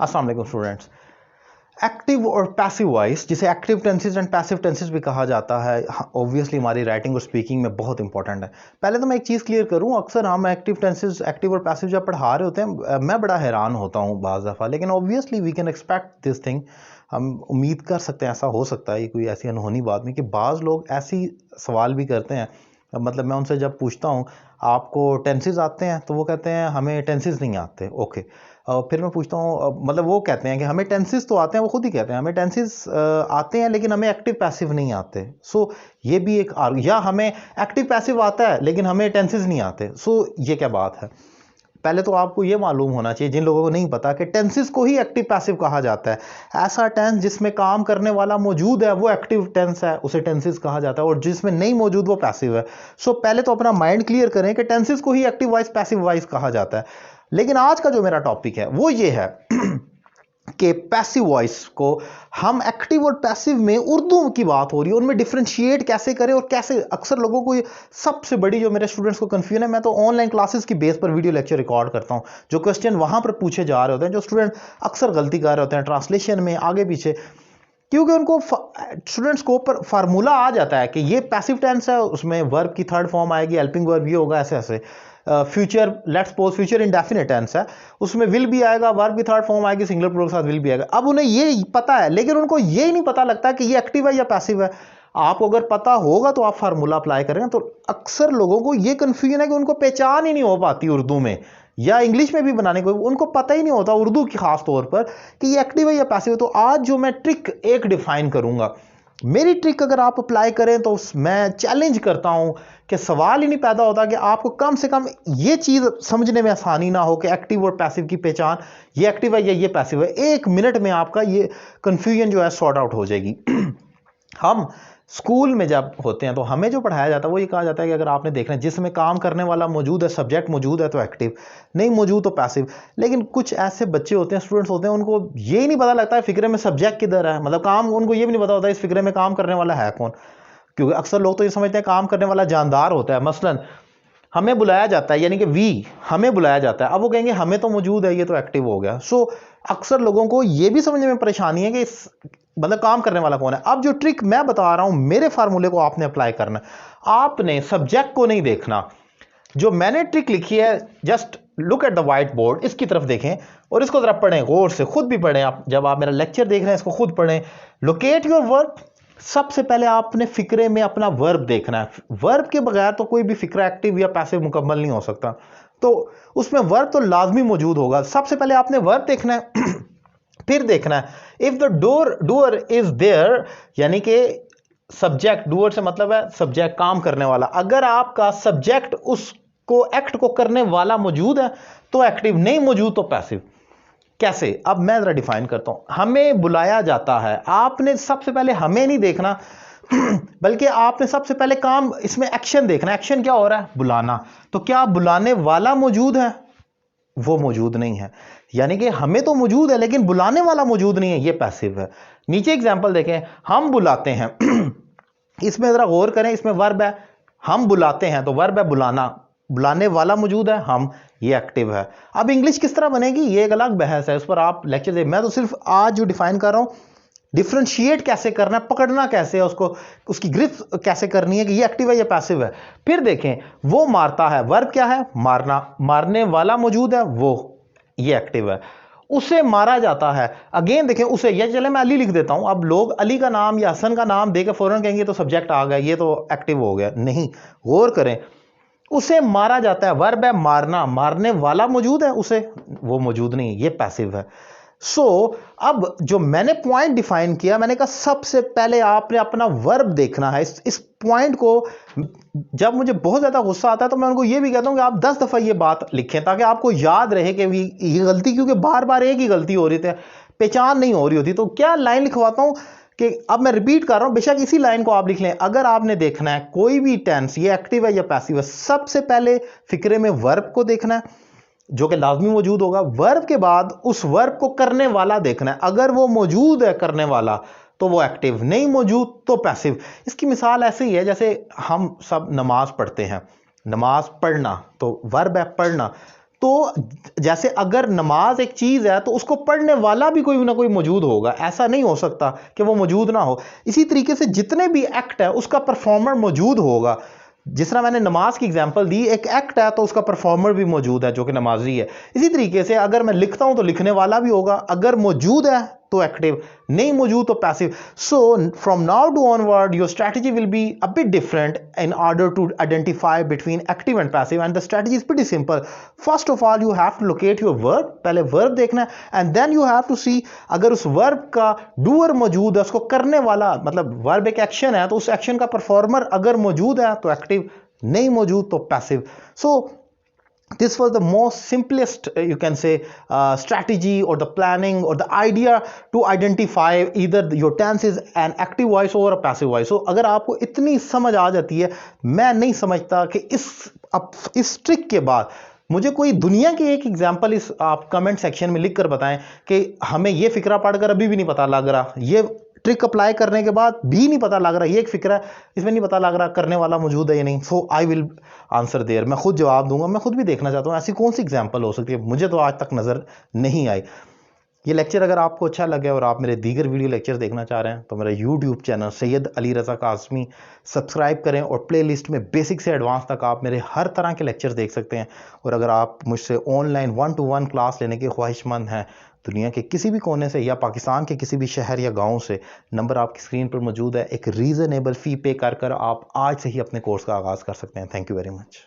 अस्सलाम वालेकुम students. Active और पैसिव वॉइस, जिसे active tenses and passive tenses भी कहा जाता है, ऑब्वियसली हमारी राइटिंग और स्पीकिंग में बहुत इंपॉर्टेंट है। पहले तो मैं एक चीज़ क्लियर करूं, अक्सर हम एक्टिव टेंसेस, एक्टिव और पैसिव जब पढ़ा रहे होते हैं मैं बड़ा हैरान होता हूं बाज़ दफ़ा, लेकिन obviously we can expect this thing. हम उम्मीद कर सकते हैं, ऐसा हो सकता है, ये कोई ऐसी अनहोनी बात नहीं कि बाज़ लोग ऐसी सवाल भी करते हैं। मतलब मैं उनसे जब पूछता हूँ आपको टेंसेस आते हैं, तो वो कहते हैं हमें टेंसेस नहीं आते। ओके, फिर मैं पूछता हूँ, मतलब वो कहते हैं कि हमें टेंसेस तो आते हैं, वो खुद ही कहते हैं हमें टेंसेस आते हैं लेकिन हमें एक्टिव पैसिव नहीं आते। सो ये भी एक या हमें एक्टिव पैसिव आता है लेकिन हमें टेंसेस नहीं आते। सो ये क्या बात है? पहले तो आपको ये मालूम होना चाहिए, जिन लोगों को नहीं पता, कि टेंसेस को ही एक्टिव पैसिव कहा जाता है। ऐसा टेंस जिसमें काम करने वाला मौजूद है वो एक्टिव टेंस है, उसे टेंसेस कहा जाता है, और जिसमें नहीं मौजूद वो पैसिव है। सो पहले तो अपना माइंड क्लियर करें कि टेंसेस को ही एक्टिव वॉइस पैसिव वॉइस कहा जाता है। लेकिन आज का जो मेरा टॉपिक है वो ये है कि पैसिव वॉइस को हम एक्टिव और पैसिव में, उर्दू की बात हो रही है, उनमें डिफरेंशिएट कैसे करें और कैसे। अक्सर लोगों को सबसे बड़ी जो मेरे स्टूडेंट्स को कंफ्यूजन है, मैं तो ऑनलाइन क्लासेस की बेस पर वीडियो लेक्चर रिकॉर्ड करता हूं, जो क्वेश्चन वहां पर पूछे जा रहे होते हैं, जो स्टूडेंट अक्सर गलती कर रहे होते हैं ट्रांसलेशन में आगे पीछे, क्योंकि उनको स्टूडेंट्स को ऊपर फार्मूला आ जाता है कि ये पैसिव टेंस है, उसमें वर्ब की थर्ड फॉर्म आएगी, हेल्पिंग वर्ब ये होगा, ऐसे ऐसे। Future, let's suppose future indefinite tense है, उसमें विल भी आएगा, वर्ब की थर्ड फॉर्म आएगी, सिंगुलर प्लूरल के साथ विल भी आएगा। अब उन्हें ये पता है, लेकिन उनको ये ही नहीं पता लगता कि ये एक्टिव है या पैसिव है। आपको अगर पता होगा तो आप फार्मूला अप्लाई करेंगे। तो अक्सर लोगों को ये कंफ्यूजन है कि उनको पहचान ही नहीं हो पाती उर्दू में या इंग्लिश में भी बनाने को, उनको पता ही नहीं होता उर्दू की खास तौर पर कि ये एक्टिव है या पैसिव है। तो आज जो मैं ट्रिक एक डिफाइन करूंगा, मेरी ट्रिक अगर आप अप्लाई करें तो मैं चैलेंज करता हूं कि सवाल ही नहीं पैदा होता कि आपको कम से कम ये चीज समझने में आसानी ना हो कि एक्टिव और पैसिव की पहचान, ये एक्टिव है या ये पैसिव है। 1 मिनट में आपका ये कंफ्यूजन जो है सॉर्ट आउट हो जाएगी। हम स्कूल में जब होते हैं तो हमें जो पढ़ाया जाता है वो ये कहा जाता है कि अगर आपने देखना है जिसमें काम करने वाला मौजूद है, सब्जेक्ट मौजूद है, तो एक्टिव, नहीं मौजूद तो पैसिव। लेकिन कुछ ऐसे बच्चे होते हैं, स्टूडेंट्स होते हैं, उनको ये ही नहीं पता लगता है फिक्रे में सब्जेक्ट किधर है, मतलब काम, उनको ये भी नहीं पता होता इस फिक्रे में काम करने वाला है कौन। क्योंकि अक्सर लोग तो ये समझते हैं काम करने वाला जानदार होता है। मसलन हमें बुलाया जाता है, यानी कि वी, हमें बुलाया जाता है, अब वो कहेंगे हमें तो मौजूद है, ये तो एक्टिव हो गया। सो अक्सर लोगों को ये भी समझने में परेशानी है कि मतलब काम करने वाला कौन है। अब जो ट्रिक मैं बता रहा हूं, मेरे फार्मूले को आपने अप्लाई करना है। आपने सब्जेक्ट को नहीं देखना। जो मैंने ट्रिक लिखी है, just look at the white board, इसकी तरफ देखें और इसको जरा पढ़ें गौर से, खुद भी पढ़ें। आप जब आप मेरा लेक्चर देख रहे हैं इसको खुद पढ़ें। Locate your verb. सबसे पहले आपने फिक्रे में अपना वर्ब देखना है। वर्ब के बगैर तो कोई भी फिक्रा एक्टिव या पैसिव मुकम्मल नहीं हो सकता, तो उसमें वर्ब तो लाजमी मौजूद होगा। सबसे पहले आपने वर्ब देखना है। फिर देखना है if the doer is there, यानी कि सब्जेक्ट, डूअर से मतलब है सब्जेक्ट, काम करने वाला। अगर आपका सब्जेक्ट उसको एक्ट को करने वाला मौजूद है तो एक्टिव, नहीं मौजूद तो पैसिव। कैसे? अब मैं जरा डिफाइन करता हूं। हमें बुलाया जाता है, आपने सबसे पहले हमें नहीं देखना बल्कि आपने सबसे पहले काम, इसमें एक्शन देखना। एक्शन क्या हो रहा है? बुलाना। तो क्या बुलाने वाला मौजूद है? वो मौजूद नहीं है, यानी कि हमें तो मौजूद है लेकिन बुलाने वाला मौजूद नहीं है, ये पैसिव है। नीचे एग्जांपल देखें, हम बुलाते हैं इसमें जरा गौर करें, इसमें वर्ब है, हम बुलाते हैं, तो वर्ब है बुलाना, बुलाने वाला मौजूद है हम, ये एक्टिव है। अब इंग्लिश किस तरह बनेगी ये एक अलग बहस है, उस पर आप लेक्चर दे। मैं तो सिर्फ आज जो डिफाइन कर रहा हूं, डिफरेंशिएट कैसे करना है, पकड़ना कैसे है उसको, उसकी ग्रिप कैसे करनी है कि ये एक्टिव है या पैसिव है। फिर देखें, वो मारता है, वर्ब क्या है? मारना, मारने वाला मौजूद है, वो, ये एक्टिव है। उसे मारा जाता है, अगेन देखें उसे, या चले मैं अली लिख देता हूं। अब लोग अली का नाम या हसन का नाम देकर फौरन कहेंगे तो सब्जेक्ट आ गया, ये तो एक्टिव हो गया। नहीं, गौर करें, उसे मारा जाता है, वर्ब है मारना, मारने वाला मौजूद है, उसे, वो मौजूद नहीं, ये पैसिव है। सो अब जो मैंने पॉइंट डिफाइन किया, मैंने कहा सबसे पहले आपने अपना वर्ब देखना है। इस पॉइंट को जब मुझे बहुत ज्यादा गुस्सा आता है तो मैं उनको ये भी कहता हूं कि आप 10 दफा ये बात लिखें ताकि आपको याद रहे कि ये गलती, क्योंकि बार बार एक ही गलती हो रही थी, पहचान नहीं हो रही होती। तो क्या लाइन लिखवाता हूं कि अब मैं रिपीट कर रहा हूं, बेशक इसी लाइन को आप लिख लें। अगर आपने देखना है कोई भी टेंस, ये एक्टिव है या पैसिव है, सबसे पहले फिक्रे में वर्ब को देखना है जो कि लाजमी मौजूद होगा। वर्ब के बाद उस वर्ब को करने वाला देखना है, अगर वो मौजूद है करने वाला तो वो एक्टिव, नहीं मौजूद तो पैसिव। इसकी मिसाल ऐसे ही है जैसे हम सब नमाज पढ़ते हैं, नमाज पढ़ना तो वर्ब है पढ़ना, तो जैसे अगर नमाज एक चीज है तो उसको पढ़ने वाला भी कोई ना कोई मौजूद होगा, ऐसा नहीं हो सकता कि वो मौजूद ना हो। इसी तरीके से जितने भी एक्ट है उसका परफॉर्मर मौजूद होगा। जिस तरह मैंने नमाज की एग्जांपल दी, एक एक्ट है तो उसका परफॉर्मर भी मौजूद है जो कि नमाजी है। इसी तरीके से अगर मैं लिखता हूं तो लिखने वाला भी होगा, अगर मौजूद है तो एक्टिव, नहीं मौजूद तो passive. So from now to onward your strategy will be a bit different in order to identify between active and passive, and the strategy is pretty simple. First of all you have to locate your verb, पहले verb देखना है, and then you have to see अगर उस verb का doer मौजूद है, उसको करने वाला, मतलब वर्ब एक एक्शन है तो उस एक्शन का परफॉर्मर अगर मौजूद है तो एक्टिव, नहीं मौजूद तो passive. So this was the most simplest you can say strategy or the planning or the idea to identify either your tenses an active voice or a passive voice. So अगर आपको इतनी समझ आ जाती है, मैं नहीं समझता कि इस ट्रिक के बाद मुझे कोई दुनिया की एक एग्जांपल इस आप कमेंट सेक्शन में लिख कर बताएं कि हमें ये फिक्रा पढ़कर अभी भी नहीं पता लग रहा, ये ट्रिक अप्लाई करने के बाद भी नहीं पता लग रहा, ये एक फिक्र है इसमें नहीं पता लग रहा करने वाला मौजूद है या नहीं। सो आई विल आंसर देयर, मैं खुद जवाब दूंगा, मैं खुद भी देखना चाहता हूँ ऐसी कौन सी एग्जांपल हो सकती है, मुझे तो आज तक नज़र नहीं आई। ये लेक्चर अगर आपको अच्छा लगे और आप मेरे दीगर वीडियो लेक्चर देखना चाह रहे हैं तो मेरा YouTube channel Syed Ali Raza Kazmi subscribe करें, और प्लेलिस्ट में बेसिक से एडवांस तक आप मेरे हर तरह के लेक्चर देख सकते हैं। और अगर आप मुझसे ऑनलाइन 1-to-1 क्लास लेने के ख्वाहिशमंद हैं दुनिया के किसी भी कोने से या पाकिस्तान के किसी भी शहर या गांव से, नंबर आपकी स्क्रीन पर मौजूद है। एक रीज़नेबल फ़ी पे कर आप आज से ही अपने कोर्स का आगाज़ कर सकते हैं। Thank you very much.